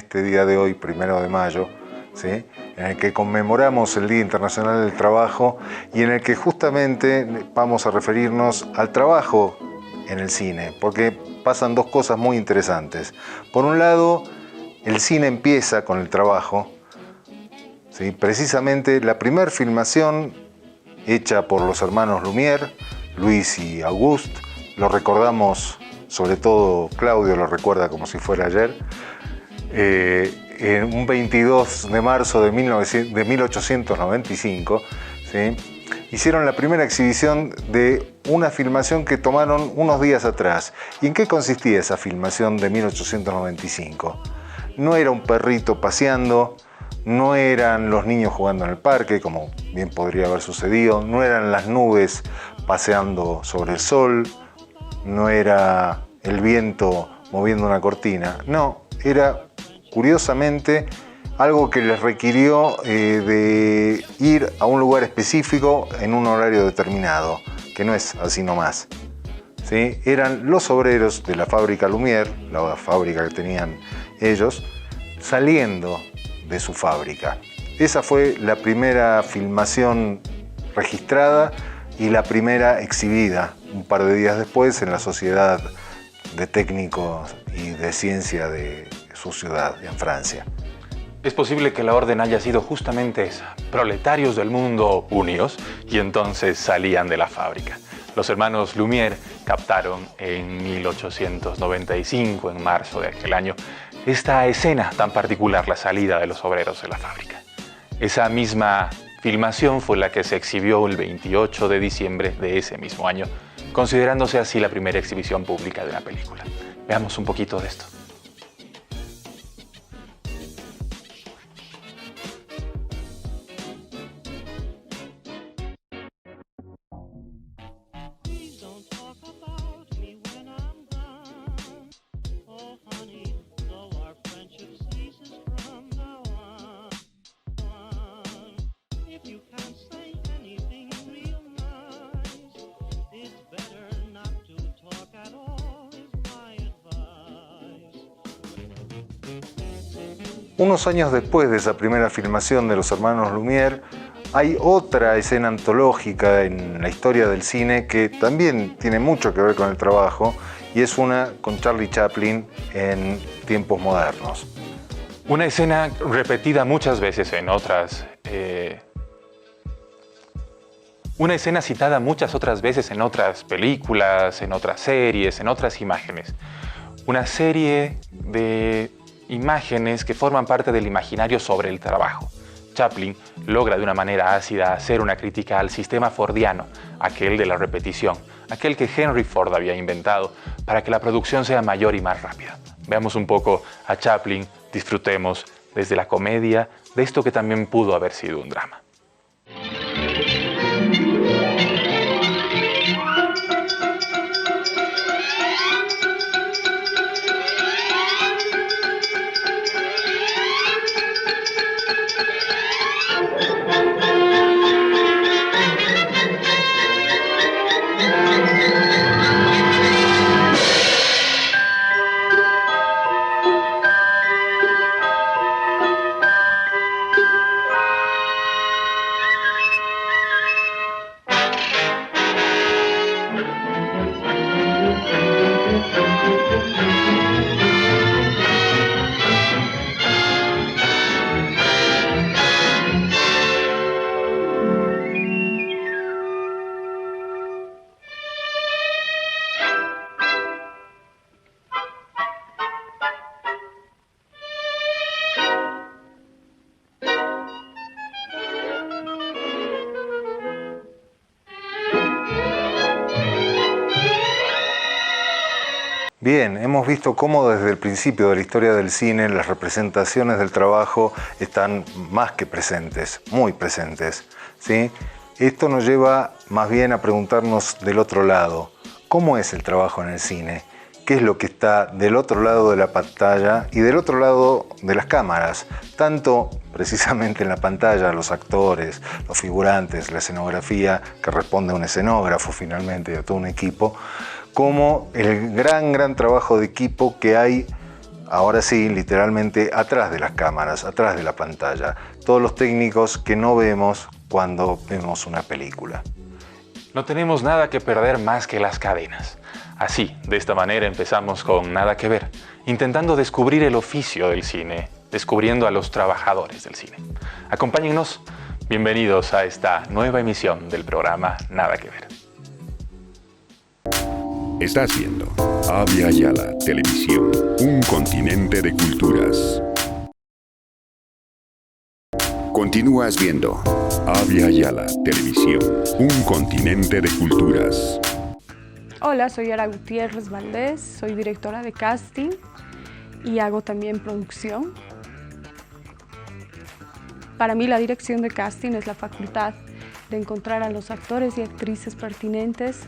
este día de hoy, 1 de mayo, ¿sí? En el que conmemoramos el Día Internacional del Trabajo y en el que justamente vamos a referirnos al trabajo en el cine, porque pasan dos cosas muy interesantes. Por un lado, el cine empieza con el trabajo, ¿sí? Precisamente la primera filmación hecha por los hermanos Lumière, Luis y Auguste, lo recordamos, sobre todo Claudio lo recuerda como si fuera ayer, en un 22 de marzo de 1895, ¿sí? Hicieron la primera exhibición de una filmación que tomaron unos días atrás. ¿Y en qué consistía esa filmación de 1895? No era un perrito paseando, no eran los niños jugando en el parque, como bien podría haber sucedido, no eran las nubes paseando sobre el sol, no era el viento moviendo una cortina, no, era curiosamente algo que les requirió de ir a un lugar específico en un horario determinado, que no es así nomás, ¿sí? Eran los obreros de la fábrica Lumière, la fábrica que tenían ellos, saliendo de su fábrica. Esa fue la primera filmación registrada y la primera exhibida un par de días después en la Sociedad de Técnicos y de Ciencia de su ciudad, en Francia. Es posible que la orden haya sido justamente esa, proletarios del mundo unidos, y entonces salían de la fábrica. Los hermanos Lumière captaron en 1895, en marzo de aquel año, esta escena tan particular, la salida de los obreros de la fábrica. Esa misma filmación fue la que se exhibió el 28 de diciembre de ese mismo año, considerándose así la primera exhibición pública de la película. Veamos un poquito de esto. Unos años después de esa primera filmación de los hermanos Lumière, hay otra escena antológica en la historia del cine que también tiene mucho que ver con el trabajo, y es una con Charlie Chaplin en tiempos modernos. Una escena repetida muchas veces en otras... Una escena citada muchas otras veces en otras películas, en otras series, en otras imágenes. Una serie de imágenes que forman parte del imaginario sobre el trabajo. Chaplin logra de una manera ácida hacer una crítica al sistema fordiano, aquel de la repetición, aquel que Henry Ford había inventado para que la producción sea mayor y más rápida. Veamos un poco a Chaplin, disfrutemos desde la comedia de esto que también pudo haber sido un drama. Bien, hemos visto cómo desde el principio de la historia del cine las representaciones del trabajo están más que presentes, muy presentes, ¿sí? Esto nos lleva más bien a preguntarnos del otro lado, ¿cómo es el trabajo en el cine? ¿Qué es lo que está del otro lado de la pantalla y del otro lado de las cámaras? Tanto precisamente en la pantalla, los actores, los figurantes, la escenografía que responde a un escenógrafo finalmente y a todo un equipo, como el gran trabajo de equipo que hay ahora sí, literalmente atrás de las cámaras, atrás de la pantalla. Todos los técnicos que no vemos cuando vemos una película. No tenemos nada que perder más que las cadenas. Así, de esta manera empezamos con Nada que Ver, intentando descubrir el oficio del cine, descubriendo a los trabajadores del cine. Acompáñennos, bienvenidos a esta nueva emisión del programa Nada que Ver. Estás viendo Avia Yala Televisión, un continente de culturas. Continúas viendo Avia Yala Televisión, un continente de culturas. Hola, soy Ara Gutiérrez Valdés, soy directora de casting y hago también producción. Para mí la dirección de casting es la facultad de encontrar a los actores y actrices pertinentes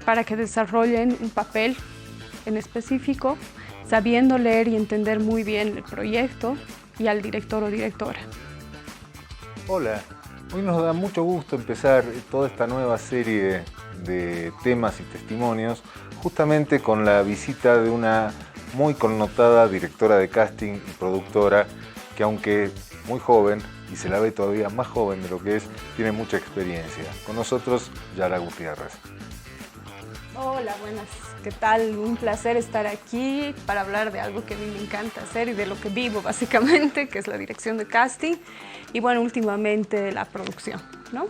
para que desarrollen un papel en específico, sabiendo leer y entender muy bien el proyecto y al director o directora. Hola, hoy nos da mucho gusto empezar toda esta nueva serie de temas y testimonios justamente con la visita de una muy connotada directora de casting y productora que, aunque muy joven, y se la ve todavía más joven de lo que es, tiene mucha experiencia. Con nosotros, Yara Gutiérrez. Hola, buenas. ¿Qué tal? Un placer estar aquí para hablar de algo que a mí me encanta hacer y de lo que vivo básicamente, que es la dirección de casting y bueno, últimamente la producción, ¿no?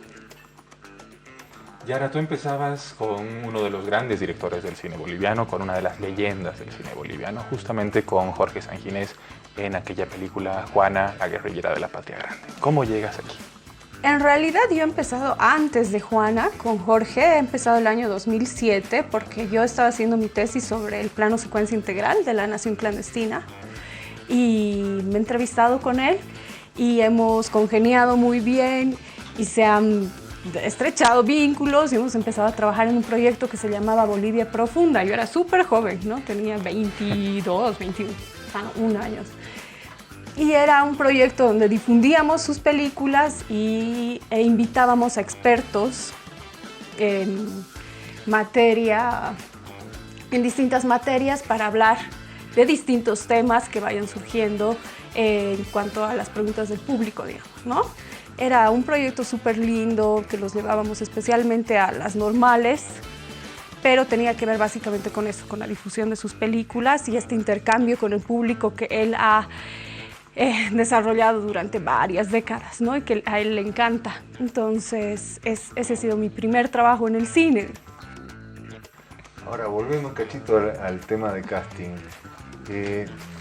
Yara, tú empezabas con uno de los grandes directores del cine boliviano, con una de las leyendas del cine boliviano, justamente con Jorge Sanginés en aquella película Juana, la guerrillera de la Patria Grande. ¿Cómo llegas aquí? En realidad yo he empezado antes de Juana con Jorge, he empezado el año 2007 porque yo estaba haciendo mi tesis sobre el plano secuencia integral de la nación clandestina y me he entrevistado con él y hemos congeniado muy bien y se han estrechado vínculos y hemos empezado a trabajar en un proyecto que se llamaba Bolivia Profunda. Yo era súper joven, ¿no? Tenía 22, 21 años. Y era un proyecto donde difundíamos sus películas e invitábamos a expertos en distintas materias para hablar de distintos temas que vayan surgiendo en cuanto a las preguntas del público, digamos, ¿no? Era un proyecto súper lindo que los llevábamos especialmente a las normales, pero tenía que ver básicamente con eso, con la difusión de sus películas y este intercambio con el público que él ha desarrollado durante varias décadas, ¿no? Y que a él le encanta. Entonces, ese ha sido mi primer trabajo en el cine. Ahora, volviendo un cachito al tema de casting.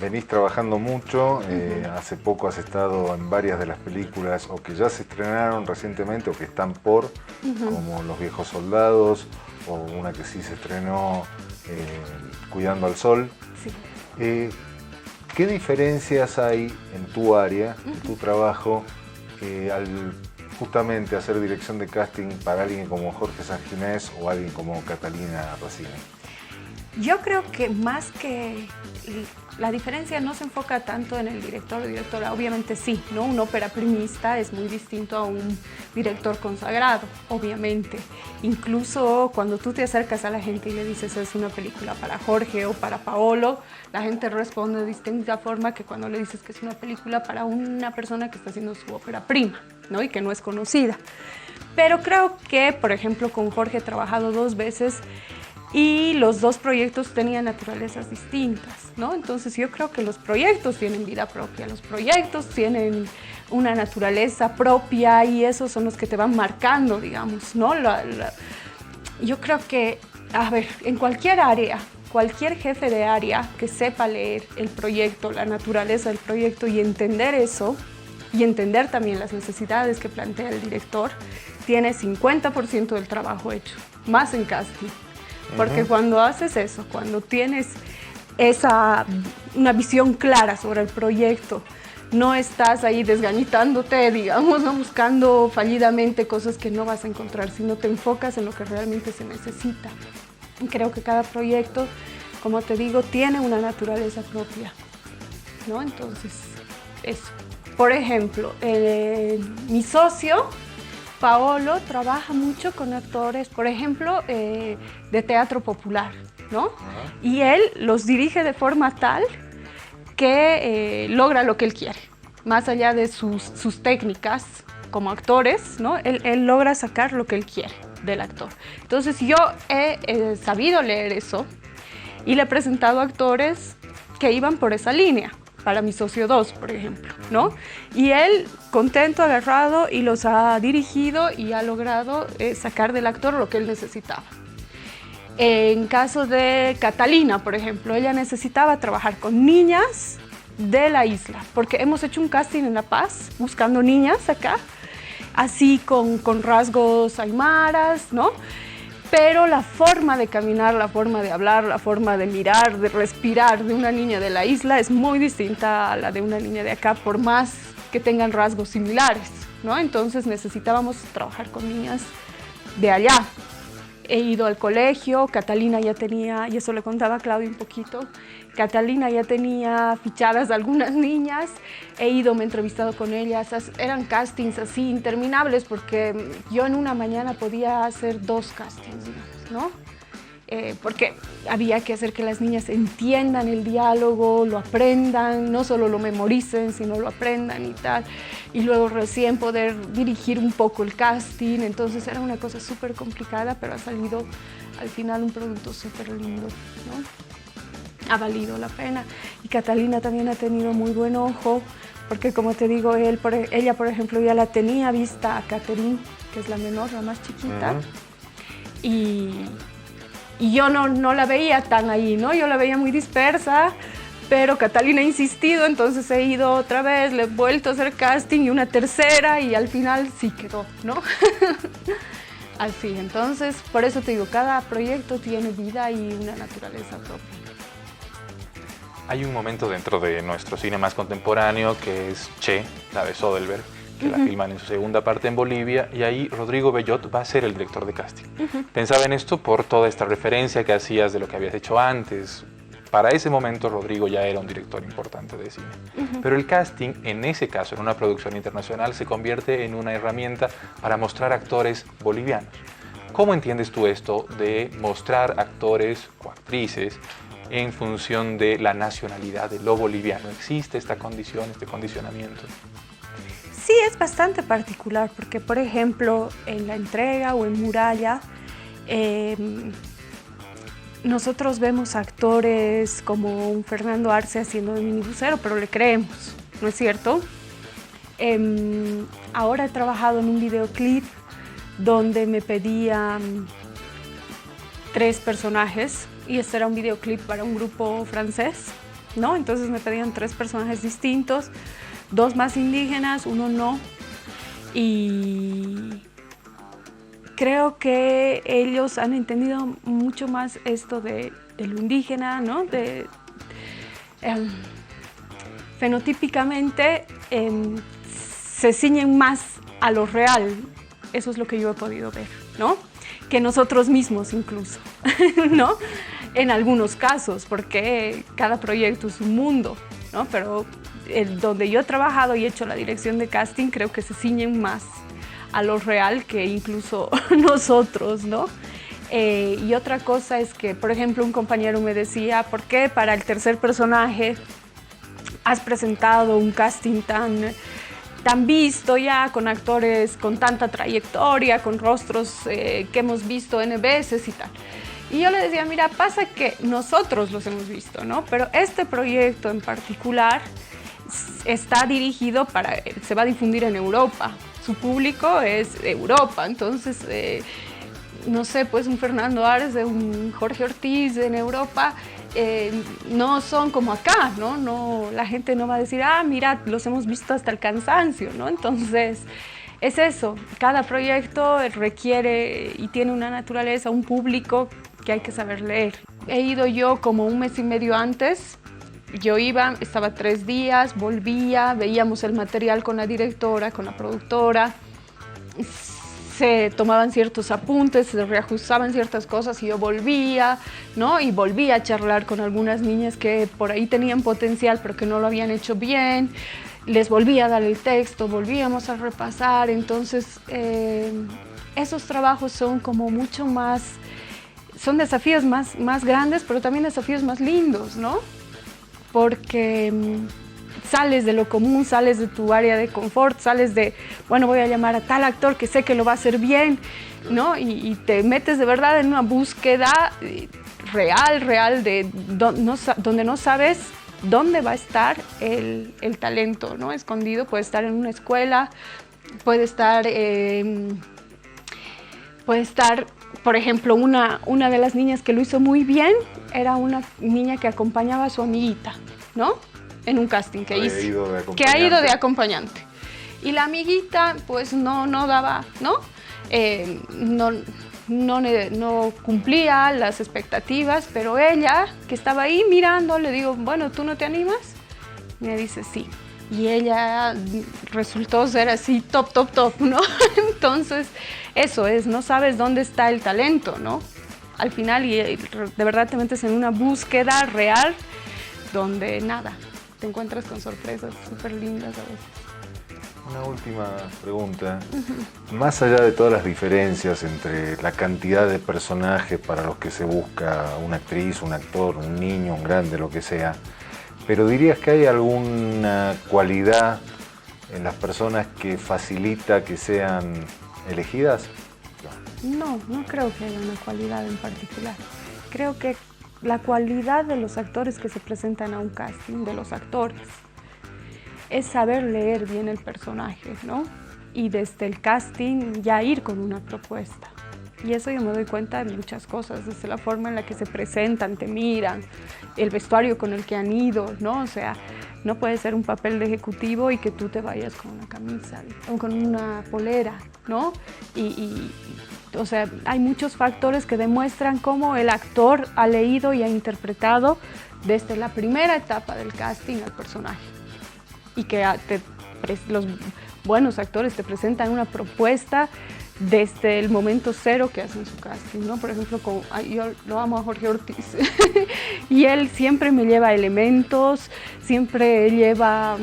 Venís trabajando mucho, hace poco has estado en varias de las películas o que ya se estrenaron recientemente o que están por, como Los Viejos Soldados o una que sí se estrenó, Cuidando al Sol. Sí. ¿Qué diferencias hay en tu área, en tu trabajo, al justamente hacer dirección de casting para alguien como Jorge Sanginés o alguien como Catalina Racine? Yo creo que más que la diferencia no se enfoca tanto en el director o directora, obviamente sí, ¿no? Un ópera primista es muy distinto a un director consagrado, obviamente. Incluso cuando tú te acercas a la gente y le dices es una película para Jorge o para Paolo, la gente responde de distinta forma que cuando le dices que es una película para una persona que está haciendo su ópera prima, ¿no? Y que no es conocida. Pero creo que, por ejemplo, con Jorge he trabajado 2 veces y los 2 proyectos tenían naturalezas distintas, ¿no? Entonces yo creo que los proyectos tienen vida propia, los proyectos tienen una naturaleza propia y esos son los que te van marcando, digamos, ¿no? Yo creo que, a ver, en cualquier área, cualquier jefe de área que sepa leer el proyecto, la naturaleza del proyecto y entender eso, y entender también las necesidades que plantea el director, tiene 50% del trabajo hecho, más en casting. Porque cuando haces eso, cuando tienes una visión clara sobre el proyecto, no estás ahí desgañitándote, digamos, ¿no? Buscando fallidamente cosas que no vas a encontrar, sino te enfocas en lo que realmente se necesita. Y creo que cada proyecto, como te digo, tiene una naturaleza propia, ¿no? Entonces, eso. Por ejemplo, mi socio, Paolo, trabaja mucho con actores, por ejemplo, de teatro popular, ¿no? Y él los dirige de forma tal que logra lo que él quiere, más allá de sus técnicas como actores, ¿no? Él logra sacar lo que él quiere del actor. Entonces yo he sabido leer eso y le he presentado actores que iban por esa línea, para Mi Socio 2, por ejemplo, ¿no? Y él, contento, agarrado, y los ha dirigido y ha logrado sacar del actor lo que él necesitaba. En caso de Catalina, por ejemplo, ella necesitaba trabajar con niñas de la isla, porque hemos hecho un casting en La Paz, buscando niñas acá, así con rasgos aymaras, ¿no? Pero la forma de caminar, la forma de hablar, la forma de mirar, de respirar de una niña de la isla es muy distinta a la de una niña de acá, por más que tengan rasgos similares, ¿no? Entonces necesitábamos trabajar con niñas de allá. He ido al colegio, Catalina ya tenía, y eso le contaba a Claudia un poquito, Catalina ya tenía fichadas algunas niñas, he ido, me he entrevistado con ellas, eran castings así interminables porque yo en una mañana podía hacer 2 castings, ¿no? Porque había que hacer que las niñas entiendan el diálogo, lo aprendan, no solo lo memoricen, sino lo aprendan y tal, y luego recién poder dirigir un poco el casting. Entonces era una cosa súper complicada, pero ha salido al final un producto súper lindo, ¿no? Ha valido la pena. Y Catalina también ha tenido muy buen ojo, porque como te digo, ella por ejemplo ya la tenía vista a Catherine, que es la menor, la más chiquita, y yo no la veía tan ahí, ¿no? Yo la veía muy dispersa, pero Catalina ha insistido, entonces he ido otra vez, le he vuelto a hacer casting y una tercera, y al final sí quedó, ¿no? Así, entonces, por eso te digo, cada proyecto tiene vida y una naturaleza propia. Hay un momento dentro de nuestro cine más contemporáneo que es Che, la de Soderbergh, que la filman en su segunda parte en Bolivia, y ahí Rodrigo Bellot va a ser el director de casting. Pensaba en esto por toda esta referencia que hacías de lo que habías hecho antes. Para ese momento Rodrigo ya era un director importante de cine. Pero el casting, en ese caso, en una producción internacional, se convierte en una herramienta para mostrar actores bolivianos. ¿Cómo entiendes tú esto de mostrar actores o actrices en función de la nacionalidad, de lo boliviano? ¿Existe esta condición, este condicionamiento? Sí, es bastante particular porque, por ejemplo, en La Entrega o en Muralla, nosotros vemos actores como un Fernando Arce haciendo de minibusero, pero le creemos, ¿no es cierto? Ahora he trabajado en un videoclip donde me pedían 3 personajes, y este era un videoclip para un grupo francés, ¿no? Entonces me pedían 3 personajes distintos, 2 más indígenas, 1 no, y creo que ellos han entendido mucho más esto de lo indígena, ¿no? Fenotípicamente se ciñen más a lo real, eso es lo que yo he podido ver, ¿no? Que nosotros mismos incluso, ¿no? En algunos casos, porque cada proyecto es un mundo, ¿no? Pero donde yo he trabajado y he hecho la dirección de casting, creo que se ciñen más a lo real que incluso nosotros, ¿no? Y otra cosa es que, por ejemplo, un compañero me decía, ¿por qué para el tercer personaje has presentado un casting tan visto ya, con actores con tanta trayectoria, con rostros que hemos visto N veces y tal? Y yo le decía, mira, pasa que nosotros los hemos visto, ¿no? Pero este proyecto en particular está dirigido se va a difundir en Europa. Su público es Europa, entonces, no sé, pues un Fernando Arce, un Jorge Ortiz en Europa, no son como acá, ¿no? La gente no va a decir, mira, los hemos visto hasta el cansancio, ¿no? Entonces, es eso, cada proyecto requiere y tiene una naturaleza, un público que hay que saber leer. He ido yo como 1 mes y medio antes. Yo iba, estaba 3 días, volvía, veíamos el material con la directora, con la productora, se tomaban ciertos apuntes, se reajustaban ciertas cosas y yo volvía, ¿no? Y volvía a charlar con algunas niñas que por ahí tenían potencial pero que no lo habían hecho bien, les volvía a dar el texto, volvíamos a repasar. Entonces esos trabajos son como mucho más son desafíos más grandes, pero también desafíos más lindos, ¿no? Porque sales de lo común, sales de tu área de confort, sales de, bueno, voy a llamar a tal actor que sé que lo va a hacer bien, ¿no? Y te metes de verdad en una búsqueda real, de donde no sabes dónde va a estar el talento, ¿no? Escondido, puede estar en una escuela, puede estar, por ejemplo, una de las niñas que lo hizo muy bien era una niña que acompañaba a su amiguita, ¿no? En un casting que hizo, que ha ido de acompañante. Y la amiguita, pues no daba, ¿no? No cumplía las expectativas, pero ella, que estaba ahí mirando, le digo, bueno, ¿tú no te animas? Y me dice, sí. Y ella resultó ser así top, ¿no? Entonces, eso es, no sabes dónde está el talento, ¿no? Al final, y de verdad te metes en una búsqueda real donde nada, te encuentras con sorpresas súper lindas a veces. Una última pregunta. Más allá de todas las diferencias entre la cantidad de personajes para los que se busca una actriz, un actor, un niño, un grande, lo que sea, pero ¿dirías que hay alguna cualidad en las personas que facilita que sean elegidas? No creo que haya una cualidad en particular. Creo que la cualidad de los actores que se presentan a un casting, de los actores, es saber leer bien el personaje, ¿no? Y desde el casting ya ir con una propuesta. Y eso yo me doy cuenta de muchas cosas, desde la forma en la que se presentan, te miran, el vestuario con el que han ido, ¿no? O sea, no puede ser un papel de ejecutivo y que tú te vayas con una camisa o con una polera, ¿no? O sea, hay muchos factores que demuestran cómo el actor ha leído y ha interpretado desde la primera etapa del casting al personaje. Y que los buenos actores te presentan una propuesta desde el momento cero que hacen su casting, ¿no? Por ejemplo, yo lo amo a Jorge Ortiz y él siempre me lleva elementos, siempre lleva,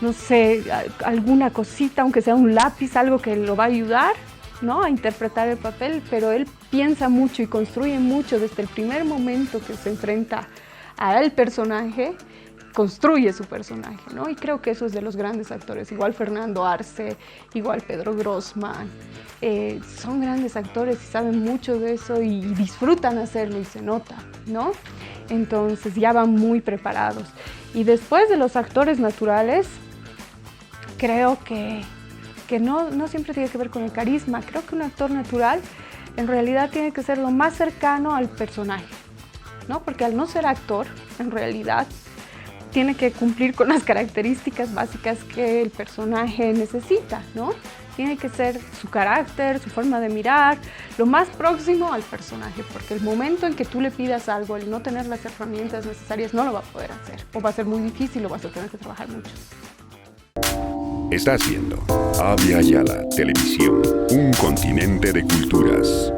no sé, alguna cosita, aunque sea un lápiz, algo que lo va a ayudar, ¿no? A interpretar el papel, pero él piensa mucho y construye mucho desde el primer momento que se enfrenta al personaje, construye su personaje, ¿no? Y creo que eso es de los grandes actores, igual Fernando Arce, igual Pedro Grossman, son grandes actores y saben mucho de eso y disfrutan hacerlo y se nota, ¿no? Entonces ya van muy preparados. Y después de los actores naturales, creo que no siempre tiene que ver con el carisma, creo que un actor natural en realidad tiene que ser lo más cercano al personaje, ¿no? Porque al no ser actor, en realidad, tiene que cumplir con las características básicas que el personaje necesita, ¿no? Tiene que ser su carácter, su forma de mirar, lo más próximo al personaje, porque el momento en que tú le pidas algo, el no tener las herramientas necesarias, no lo va a poder hacer, o va a ser muy difícil, o vas a tener que trabajar mucho. Estás viendo Avia Yala Televisión, un continente de culturas.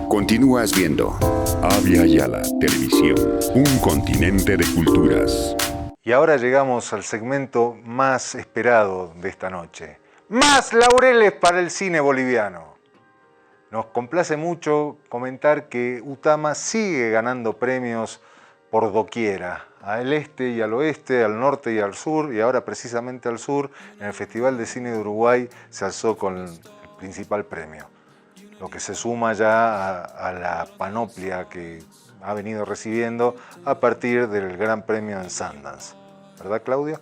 Continúas viendo Avia Yala Televisión, un continente de culturas. Y ahora llegamos al segmento más esperado de esta noche. ¡Más laureles para el cine boliviano! Nos complace mucho comentar que Utama sigue ganando premios por doquiera, al este y al oeste, al norte y al sur, y ahora precisamente al sur, en el Festival de Cine de Uruguay se alzó con el principal premio, lo que se suma ya a la panoplia que ha venido recibiendo a partir del Gran Premio en Sundance. ¿Verdad, Claudio?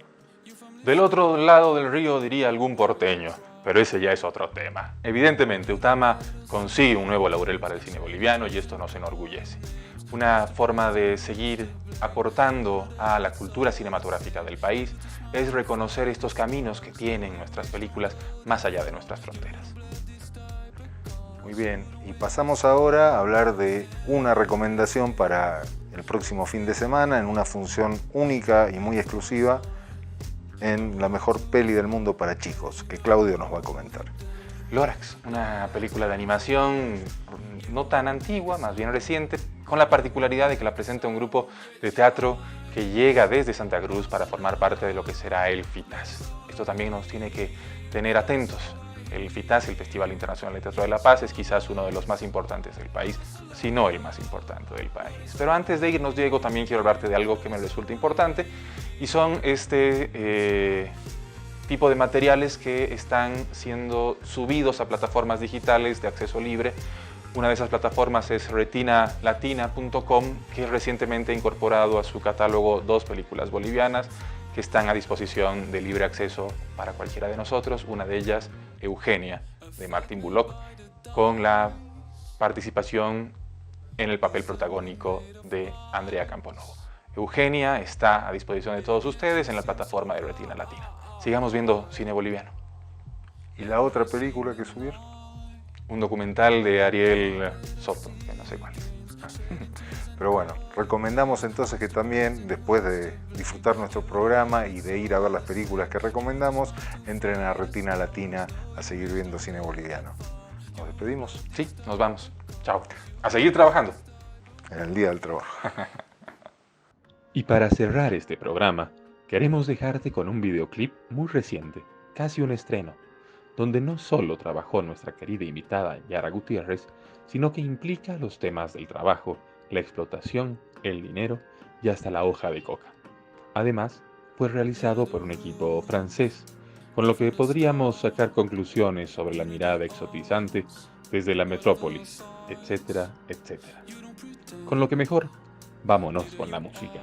Del otro lado del río diría algún porteño, pero ese ya es otro tema. Evidentemente, Utama consigue un nuevo laurel para el cine boliviano y esto nos enorgullece. Una forma de seguir aportando a la cultura cinematográfica del país es reconocer estos caminos que tienen nuestras películas más allá de nuestras fronteras. Muy bien, y pasamos ahora a hablar de una recomendación para el próximo fin de semana en una función única y muy exclusiva en la mejor peli del mundo para chicos, que Claudio nos va a comentar. Lorax, una película de animación no tan antigua, más bien reciente, con la particularidad de que la presenta un grupo de teatro que llega desde Santa Cruz para formar parte de lo que será el FITAS. Esto también nos tiene que tener atentos El FITAS, el Festival Internacional de Teatro de la Paz, es quizás uno de los más importantes del país, si no el más importante del país. Pero antes de irnos, Diego, también quiero hablarte de algo que me resulta importante, y son tipo de materiales que están siendo subidos a plataformas digitales de acceso libre. Una de esas plataformas es retinalatina.com, que recientemente ha incorporado a su catálogo 2 películas bolivianas que están a disposición de libre acceso para cualquiera de nosotros. Una de ellas, Eugenia, de Martín Bullock, con la participación en el papel protagónico de Andrea Camponovo. Eugenia está a disposición de todos ustedes en la plataforma de Retina Latina. Sigamos viendo cine boliviano. ¿Y la otra película que subieron? Un documental de Ariel Soto, que no sé cuál es. Pero bueno, recomendamos entonces que también, después de disfrutar nuestro programa y de ir a ver las películas que recomendamos, entren a Retina Latina a seguir viendo cine boliviano. ¿Nos despedimos? Sí, nos vamos. Chao. A seguir trabajando. En el Día del Trabajo. Y para cerrar este programa, queremos dejarte con un videoclip muy reciente, casi un estreno, donde no solo trabajó nuestra querida invitada Yara Gutiérrez, sino que implica los temas del trabajo, la explotación, el dinero y hasta la hoja de coca. Además, fue realizado por un equipo francés, con lo que podríamos sacar conclusiones sobre la mirada exotizante desde la metrópolis, etcétera, etcétera. Con lo que mejor, vámonos con la música.